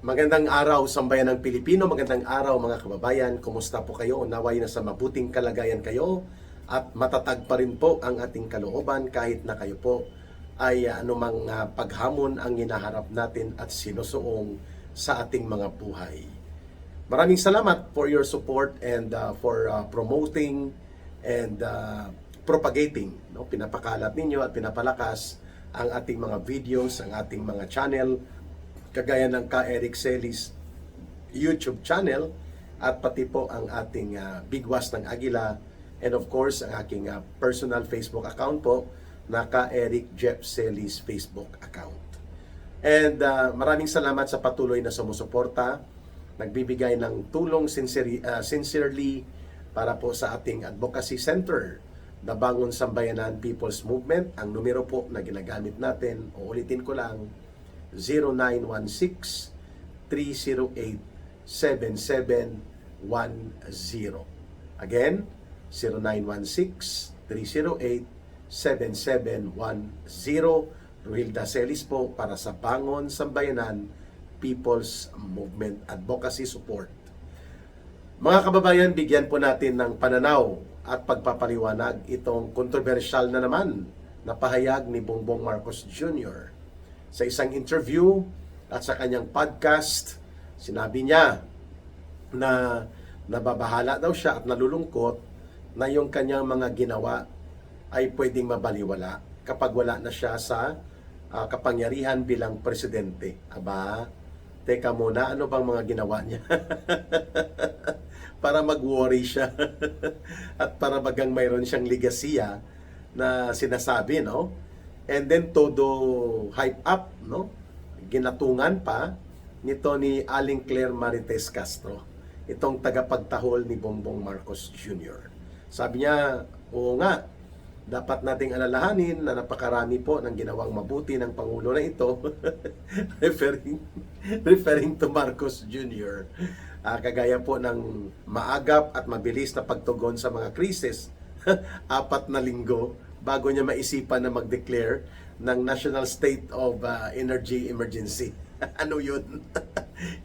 Magandang araw, sambayan ng Pilipino. Magandang araw, mga kababayan. Kumusta po kayo? Naway na sa mabuting kalagayan kayo at matatag pa rin po ang ating kalooban kahit na kayo po ay anumang paghamon ang hinaharap natin at sinusuong sa ating mga buhay. Maraming salamat for your support and for promoting and propagating. No? Pinapakalat ninyo at pinapalakas ang ating mga videos, ang ating mga channel, kagaya ng Ka Eric Celis YouTube channel at pati po ang ating Bigwas ng Agila and of course ang aking personal Facebook account po na Ka Eric Jeff Celis Facebook account. And maraming salamat sa patuloy na sumusuporta, nagbibigay ng tulong sincerely para po sa ating advocacy center, Nabangon Sambayanan People's Movement. Ang numero po na ginagamit natin, uulitin ko lang, 0916-308-7710. Again, 0916-308-7710. Ruhilda Celis po para sa Bangon Sambayanan People's Movement Advocacy Support. Mga kababayan, bigyan po natin ng pananaw at pagpapaliwanag itong kontrobersyal na naman na pahayag ni Bongbong Marcos Jr. Sa isang interview at sa kanyang podcast, sinabi niya na nababahala daw siya at nalulungkot na yung kanyang mga ginawa ay pwedeng mabaliwala kapag wala na siya sa kapangyarihan bilang presidente. Aba, teka muna, ano bang mga ginawa niya? Para mag-worry siya at para bagang mayroon siyang legasiya na sinasabi, no? And then todo hype up, no? Ginatungan pa nito ni Aling Claire Marites Castro, itong tagapagtahol ni Bongbong Marcos Jr. Sabi niya, oo nga, dapat nating alalahanin na napakarami po ng ginawang mabuti ng Pangulo na ito referring to Marcos Jr. Kagaya po ng maagap at mabilis na pagtugon sa mga krisis. 4 na linggo bago niya maisipan na mag-declare ng National State of Energy Emergency. Ano yun?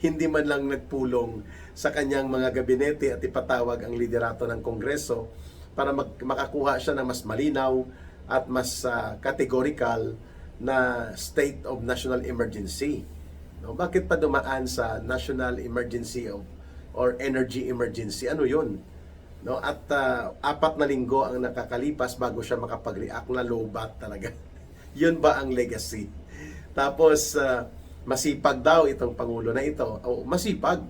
Hindi man lang nagpulong sa kanyang mga gabinete at ipatawag ang liderato ng Kongreso para makakuha siya ng mas malinaw at mas categorical na state of national emergency. No, bakit pa dumaan sa national emergency or energy emergency? Ano yun? No, at 4 na linggo ang nakakalipas bago siya makapag-react, na low-bat talaga. Yun ba ang legacy? Tapos masipag daw itong Pangulo na ito. Masipag.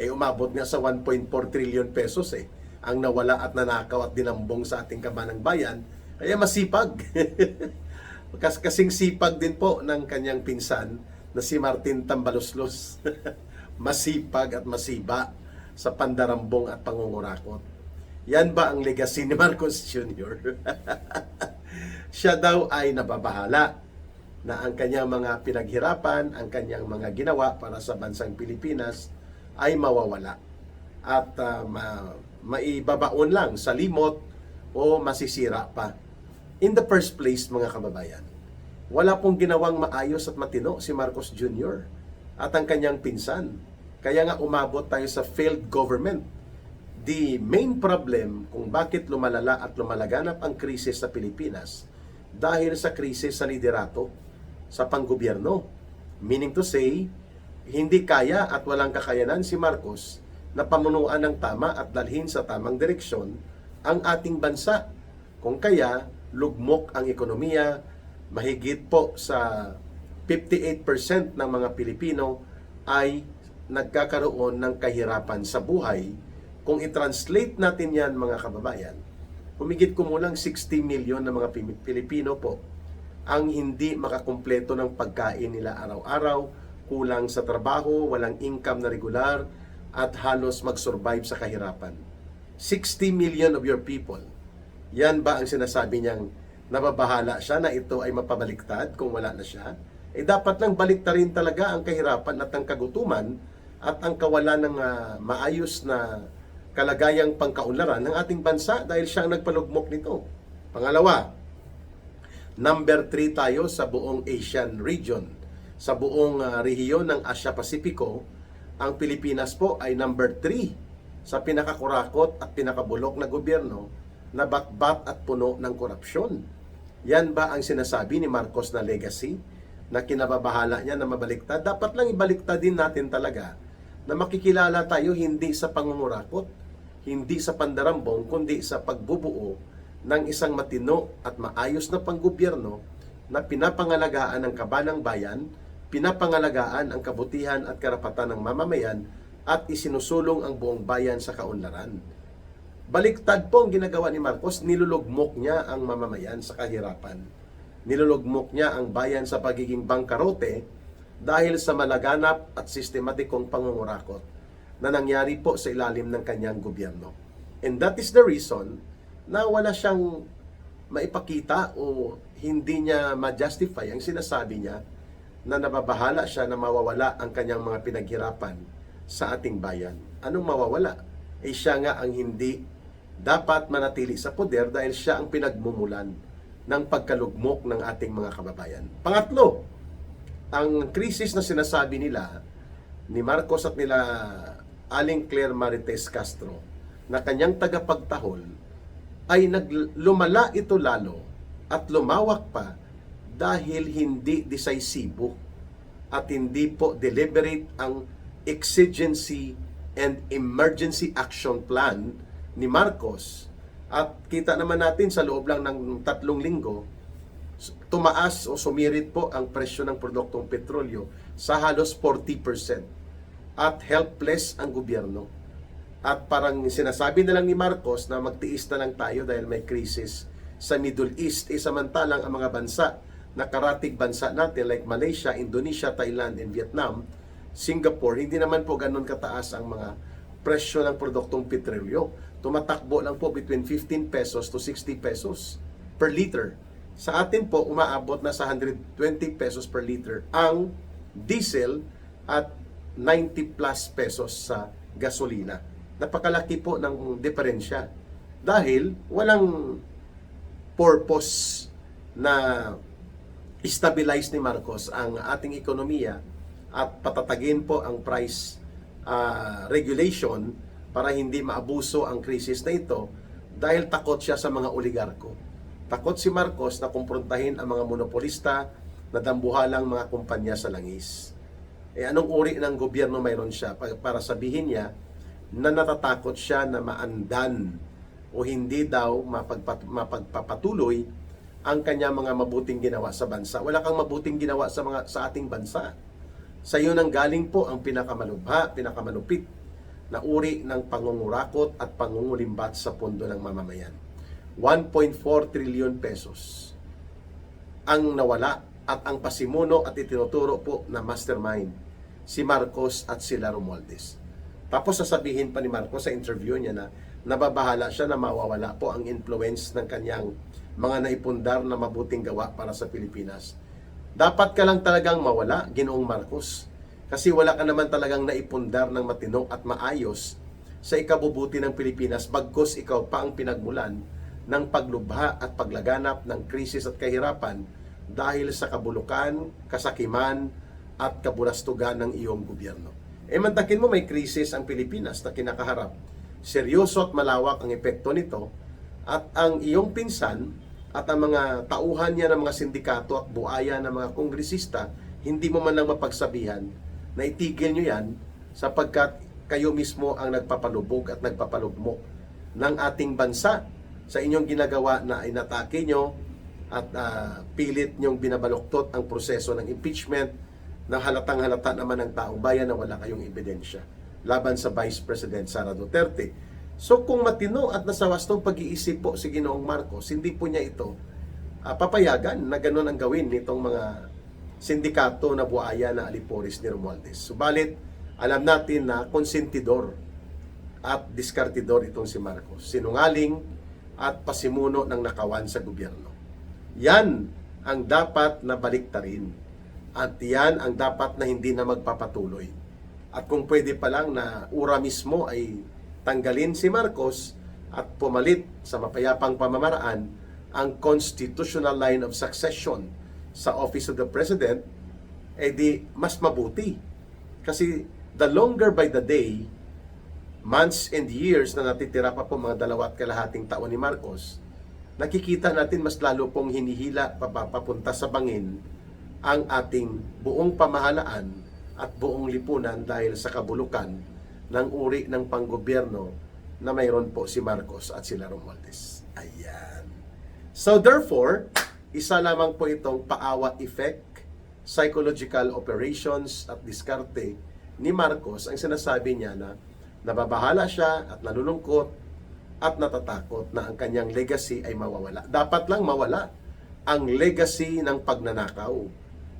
Umabot nga sa 1.4 trillion pesos ang nawala at nanakaw at dinambong sa ating kabanang bayan. Kaya masipag. Kasing sipag din po ng kanyang pinsan na si Martin Tambaloslos. Masipag at masiba sa pandarambong at pangungurakot. Yan ba ang legacy ni Marcos Jr.? Siya daw ay nababahala na ang kanyang mga pinaghirapan, ang kanyang mga ginawa para sa bansang Pilipinas ay mawawala at maibabaon lang sa limot o masisira pa. In the first place, mga kababayan, wala pong ginawang maayos at matino si Marcos Jr. at ang kanyang pinsan. Kaya nga umabot tayo sa failed government. The main problem kung bakit lumalala at lumalaganap ang krisis sa Pilipinas dahil sa krisis sa liderato, sa panggobyerno. Meaning to say, hindi kaya at walang kakayanan si Marcos na pamunuan ng tama at dalhin sa tamang direksyon ang ating bansa. Kung kaya, lugmok ang ekonomiya, mahigit po sa 58% ng mga Pilipino ay nagkakaroon ng kahirapan sa buhay. Kung i-translate natin yan, mga kababayan, humigit kumulang 60 million na mga Pilipino po ang hindi makakumpleto ng pagkain nila araw-araw, kulang sa trabaho, walang income na regular, at halos mag-survive sa kahirapan. 60 million of your people. Yan ba ang sinasabi niyang nababahala siya na ito ay mapabaliktad kung wala na siya? Dapat lang baliktarin talaga ang kahirapan at ang kagutuman at ang kawalan ng maayos na kalagayang pangkaunlaran ng ating bansa dahil siya ang nagpalugmok nito. Pangalawa, number 3 tayo sa buong Asian region sa buong rehiyon ng Asia Pasipiko, ang Pilipinas po ay number 3 sa pinakakurakot at pinakabulok na gobyerno na batbat at puno ng korupsyon. Yan ba ang sinasabi ni Marcos na legacy na kinababahala niya na mabaliktad? Dapat lang ibaliktad din natin talaga na makikilala tayo hindi sa pangungurakot, hindi sa pandarambong, kundi sa pagbubuo ng isang matino at maayos na panggobyerno na pinapangalagaan ang kabanang bayan, pinapangalagaan ang kabutihan at karapatan ng mamamayan at isinusulong ang buong bayan sa kaunlaran. Baliktad po ang ginagawa ni Marcos, nilulugmok niya ang mamamayan sa kahirapan. Nilulugmok niya ang bayan sa pagiging bangkarote dahil sa malaganap at sistematikong pangungurakot na nangyari po sa ilalim ng kanyang gobyerno. And that is the reason na wala siyang maipakita o hindi niya ma-justify ang sinasabi niya na nababahala siya na mawawala ang kanyang mga pinaghirapan sa ating bayan. Anong mawawala? Eh siya nga ang hindi dapat manatili sa poder dahil siya ang pinagmumulan ng pagkalugmok ng ating mga kababayan. Pangatlo, ang krisis na sinasabi nila ni Marcos at nila Aling Claire Marites Castro na kanyang tagapagtahol ay lumala ito lalo at lumawak pa dahil hindi decisibo at hindi po deliberate ang exigency and emergency action plan ni Marcos. At kita naman natin sa loob lang ng 3 linggo, tumaas o sumirit po ang presyo ng produktong petrolyo sa halos 40%. At helpless ang gobyerno. At parang sinasabi na lang ni Marcos na magtiis na lang tayo dahil may krisis sa Middle East. Samantalang ang mga bansa na karatig bansa natin like Malaysia, Indonesia, Thailand, and Vietnam, Singapore, hindi naman po ganun kataas ang mga presyo ng produktong petrolyo. Tumatakbo lang po between 15 pesos to 60 pesos per liter. Sa atin po, umaabot na sa 120 pesos per liter ang diesel at 90 plus pesos sa gasolina. Napakalaki po ng diferensya dahil walang purpose na stabilize ni Marcos ang ating ekonomiya at patatagin po ang price regulation para hindi maabuso ang krisis na ito dahil takot siya sa mga oligarko. Takot si Marcos na kumprontahin ang mga monopolista na dambuhalang mga kumpanya sa langis. Anong uri ng gobyerno mayroon siya para sabihin niya na natatakot siya na maandan o hindi daw mapagpapatuloy ang kanya mga mabuting ginawa sa bansa. Wala kang mabuting ginawa sa ating bansa. Sa iyo nang galing po ang pinakamalubha, pinakamalupit na uri ng pangungurakot at pangungulimbat sa pondo ng mamamayan. 1.4 trillion pesos ang nawala at ang pasimuno at itinuturo po na mastermind si Marcos at sila Romualdez. Tapos sasabihin pa ni Marcos sa interview niya na nababahala siya na mawawala po ang influence ng kanyang mga naipundar na mabuting gawa para sa Pilipinas. Dapat ka lang talagang mawala, Ginoong Marcos. Kasi wala ka naman talagang naipundar ng matino at maayos sa ikabubuti ng Pilipinas bagkus ikaw pa ang pinagmulan ng paglubha at paglaganap ng krisis at kahirapan dahil sa kabulukan, kasakiman at kabulastugan ng iyong gobyerno. Mantakin mo may krisis ang Pilipinas na kinakaharap. Seryoso at malawak ang epekto nito at ang iyong pinsan at ang mga tauhan niya ng mga sindikato at buaya ng mga kongresista, hindi mo man lang mapagsabihan na itigil nyo yan sapagkat kayo mismo ang nagpapalubog at nagpapalugmok ng ating bansa sa inyong ginagawa na inatake nyo at pilit nyong binabaluktot ang proseso ng impeachment na halatang halata naman ng taong bayan na wala kayong ebidensya laban sa Vice President Sara Duterte. So kung matino at nasa wastong pag-iisip po si Ginoong Marcos, hindi po niya ito papayagan na gano'n ang gawin nitong mga sindikato na buaya na aliporis ni Romualdez. Subalit, alam natin na konsentidor at diskartidor itong si Marcos. Sinungaling at pasimuno ng nakawan sa gobyerno. Yan ang dapat na baliktarin. At yan ang dapat na hindi na magpapatuloy. At kung pwede pa lang na ura mismo ay tanggalin si Marcos at pumalit sa mapayapang pamamaraan ang constitutional line of succession sa Office of the President, di mas mabuti. Kasi the longer by the day, months and years na natitira pa po mga 2.5 taon ni Marcos, nakikita natin mas lalo pong hinihila papunta sa bangin ang ating buong pamahalaan at buong lipunan dahil sa kabulukan ng uri ng panggobyerno na mayroon po si Marcos at sila Romualdez. Ayan. So therefore, isa lamang po itong paawa effect, psychological operations at diskarte ni Marcos ang sinasabi niya na nababahala siya at nalulungkot at natatakot na ang kanyang legacy ay mawawala. Dapat lang mawala ang legacy ng pagnanakaw,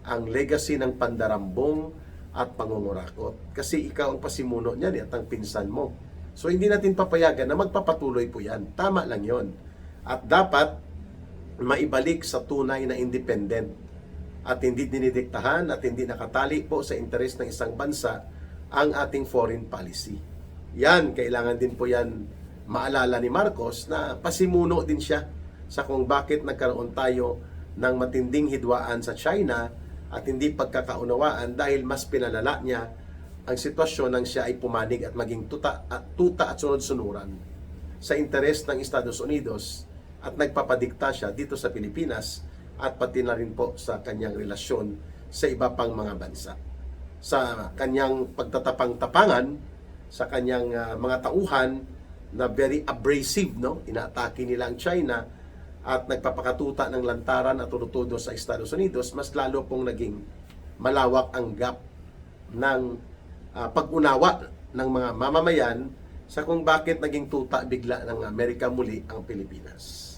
ang legacy ng pandarambong at pangungurakot. Kasi ikaw ang pasimuno niyan at ang pinsan mo. So hindi natin papayagan na magpapatuloy po yan. Tama lang yon. At dapat maibalik sa tunay na independent at hindi dinidiktahan at hindi nakatali po sa interes ng isang bansa ang ating foreign policy. Yan, kailangan din po yan maalala ni Marcos na pasimuno din siya sa kung bakit nagkaroon tayo ng matinding hidwaan sa China at hindi pagkakaunawaan dahil mas pinalala niya ang sitwasyon nang siya ay pumanig at maging tuta at sunod-sunuran sa interes ng Estados Unidos at nagpapadikta siya dito sa Pilipinas at pati na rin po sa kanyang relasyon sa iba pang mga bansa. Sa kanyang pagtatapang-tapangan, sa kanyang mga tauhan na very abrasive, no? Inaatake nila ang China at nagpapakatuta ng lantaran at turutudo sa Estados Unidos, mas lalo pong naging malawak ang gap ng pag-unawa ng mga mamamayan sa kung bakit naging tuta bigla ng Amerika muli ang Pilipinas.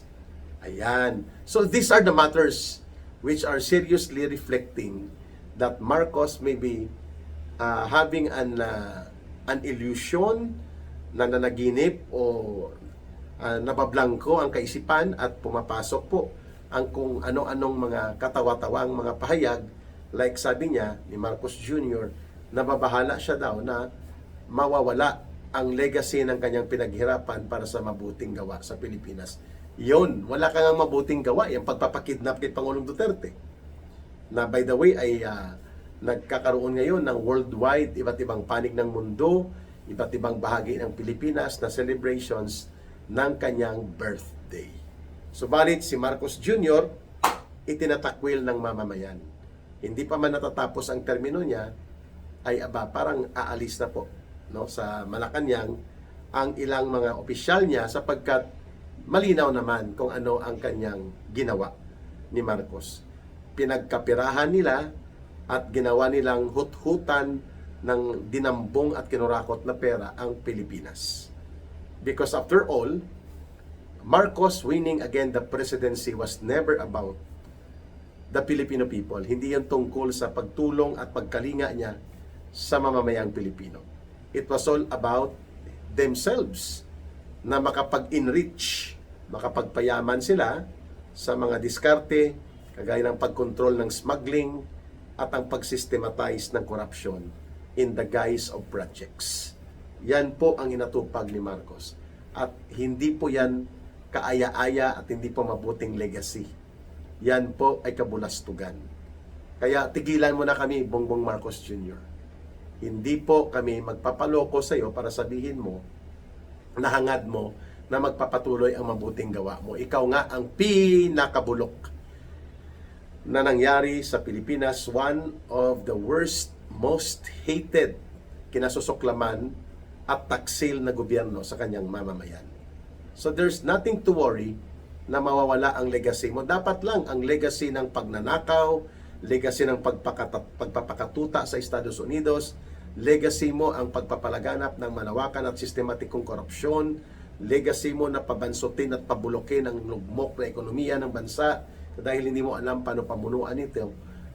Ayan. So these are the matters which are seriously reflecting that Marcos may be having an illusion na nanaginip o nabablangko ang kaisipan at pumapasok po ang kung ano-anong mga katawa-tawang mga pahayag, like sabi niya ni Marcos Jr., nababahala siya daw na mawawala ang legacy ng kanyang pinaghirapan para sa mabuting gawa sa Pilipinas. Yon, wala kang mabuting gawa, yung pagpapakidnap kay Pangulong Duterte. Na by the way ay nagkakaroon ngayon ng worldwide, iba't ibang panig ng mundo, iba't ibang bahagi ng Pilipinas na celebrations ng kanyang birthday. Subalit si Marcos Jr. itinatakwil ng mamamayan. Hindi pa man natatapos ang termino niya, ay parang aalis na po, no, sa Malacanang ang ilang mga opisyal niya sapagkat malinaw naman kung ano ang kanyang ginawa ni Marcos. Pinagkapirahan nila at ginawa nilang hut-hutan ng dinambong at kinurakot na pera ang Pilipinas. Because after all, Marcos winning again the presidency was never about the Filipino people. Hindi yan tungkol sa pagtulong at pagkalinga niya sa mamamayang Pilipino. It was all about themselves na makapag-enrich, makapagpayaman sila sa mga diskarte, kagaya ng pagkontrol ng smuggling at ang pagsystematize ng korupsyon in the guise of projects. Yan po ang inatupag ni Marcos. At hindi po yan kaaya-aya at hindi po mabuting legacy. Yan po ay kabulastugan. Kaya tigilan mo na kami, Bongbong Marcos Jr. Hindi po kami magpapaloko sa iyo para sabihin mo, nahangad mo na magpapatuloy ang mabuting gawa mo. Ikaw nga ang pinakabulok na nangyari sa Pilipinas, one of the worst, most hated, kinasusuklaman at taksil na gobyerno sa kanyang mamamayan. So there's nothing to worry na mawawala ang legacy mo. Dapat lang ang legacy ng pagnanakaw, legacy ng pagpapakatuta sa Estados Unidos, legacy mo ang pagpapalaganap ng malawakan at sistematikong korupsyon, legacy mo na pabansutin at pabulokin ang lugmok na ekonomiya ng bansa dahil hindi mo alam paano pamunuan ito.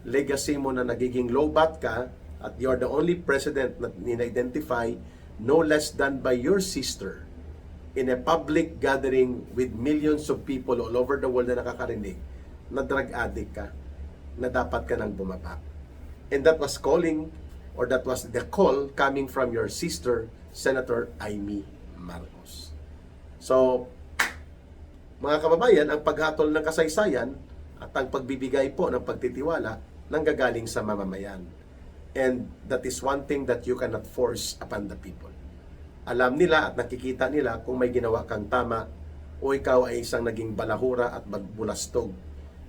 Legacy mo na nagiging lowbat ka at you're the only president na in-identify no less than by your sister in a public gathering with millions of people all over the world na nakakarinig na drug addict ka, na dapat ka nang bumaba. And that was that was the call coming from your sister, Senator Amy Marcos. So, mga kababayan, ang paghatol ng kasaysayan at ang pagbibigay po ng pagtitiwala nanggagaling sa mamamayan. And that is one thing that you cannot force upon the people. Alam nila at nakikita nila kung may ginawa kang tama o ikaw ay isang naging balahura at magbulastog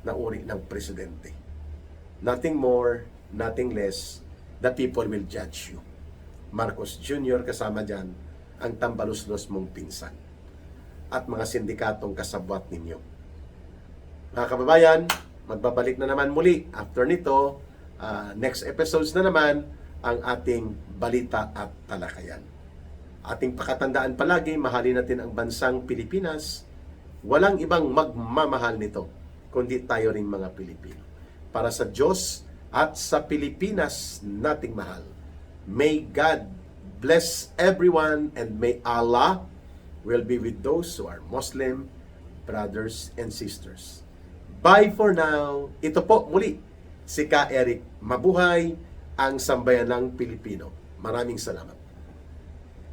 na uri ng presidente. Nothing more, nothing less, the people will judge you. Marcos Jr. kasama dyan ang tambaluslos mong pinsan at mga sindikatong kasabwat ninyo. Mga kababayan, magbabalik na naman muli after nito, next episodes na naman ang ating balita at talakayan. Ating pakatandaan palagi, mahalin natin ang bansang Pilipinas. Walang ibang magmamahal nito, kundi tayo ring mga Pilipino. Para sa Diyos at sa Pilipinas nating mahal. May God bless everyone and may Allah will be with those who are Muslim brothers and sisters. Bye for now. Ito po muli si Ka Eric. Mabuhay ang sambayanang Pilipino. Maraming salamat.